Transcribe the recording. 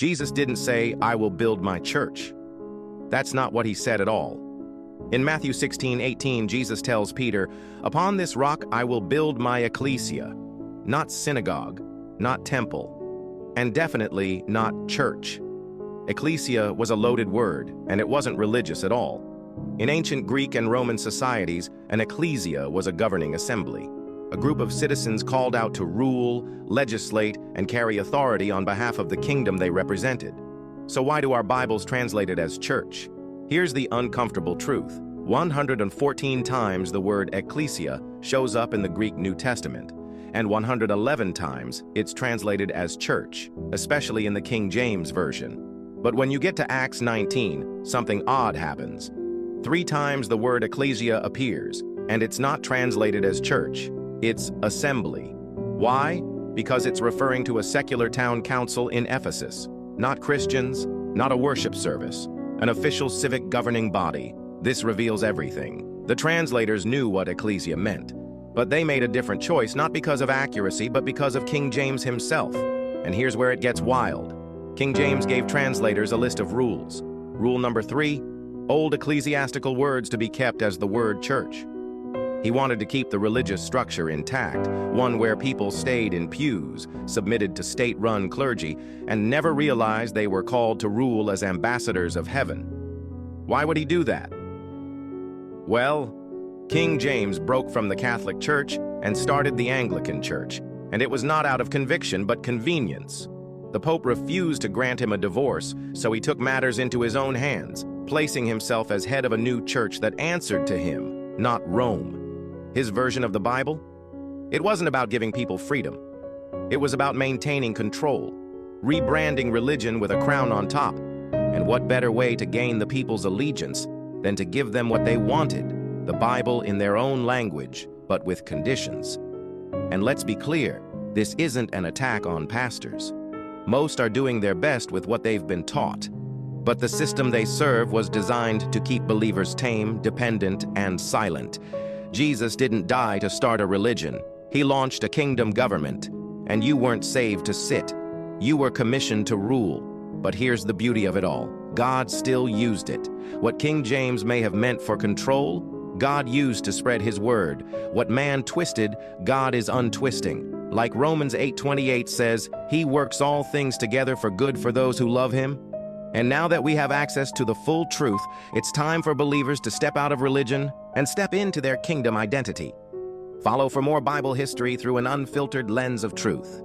Jesus didn't say, "I will build my church." That's not what he said at all. In Matthew 16:18, Jesus tells Peter, "Upon this rock I will build my ecclesia," not synagogue, not temple, and definitely not church. Ecclesia was a loaded word, and it wasn't religious at all. In ancient Greek and Roman societies, an ecclesia was a governing assembly, a group of citizens called out to rule, legislate, and carry authority on behalf of the kingdom they represented. So why do our Bibles translate it as church? Here's the uncomfortable truth. 114 times the word ecclesia shows up in the Greek New Testament, and 111 times it's translated as church, especially in the King James Version. But when you get to Acts 19, something odd happens. 3 times the word ecclesia appears, and it's not translated as church, it's assembly. Why? Because it's referring to a secular town council in Ephesus, not Christians, not a worship service, an official civic governing body. This reveals everything. The translators knew what ecclesia meant, but they made a different choice, not because of accuracy, but because of King James himself. And here's where it gets wild. King James gave translators a list of rules. Rule number 3, old ecclesiastical words to be kept as the word church. He wanted to keep the religious structure intact, one where people stayed in pews, submitted to state-run clergy, and never realized they were called to rule as ambassadors of heaven. Why would he do that? Well, King James broke from the Catholic Church and started the Anglican Church, and it was not out of conviction but convenience. The Pope refused to grant him a divorce, so he took matters into his own hands, placing himself as head of a new church that answered to him, not Rome. His version of the Bible? It wasn't about giving people freedom. It was about maintaining control, rebranding religion with a crown on top. And what better way to gain the people's allegiance than to give them what they wanted, the Bible in their own language, but with conditions. And let's be clear, this isn't an attack on pastors. Most are doing their best with what they've been taught. But the system they serve was designed to keep believers tame, dependent, and silent. Jesus didn't die to start a religion. He launched a kingdom government. And you weren't saved to sit. You were commissioned to rule. But here's the beauty of it all. God still used it. What King James may have meant for control, God used to spread his word. What man twisted, God is untwisting. Like Romans 8:28 says, he works all things together for good for those who love him. And now that we have access to the full truth, it's time for believers to step out of religion and step into their kingdom identity. Follow for more Bible history through an unfiltered lens of truth.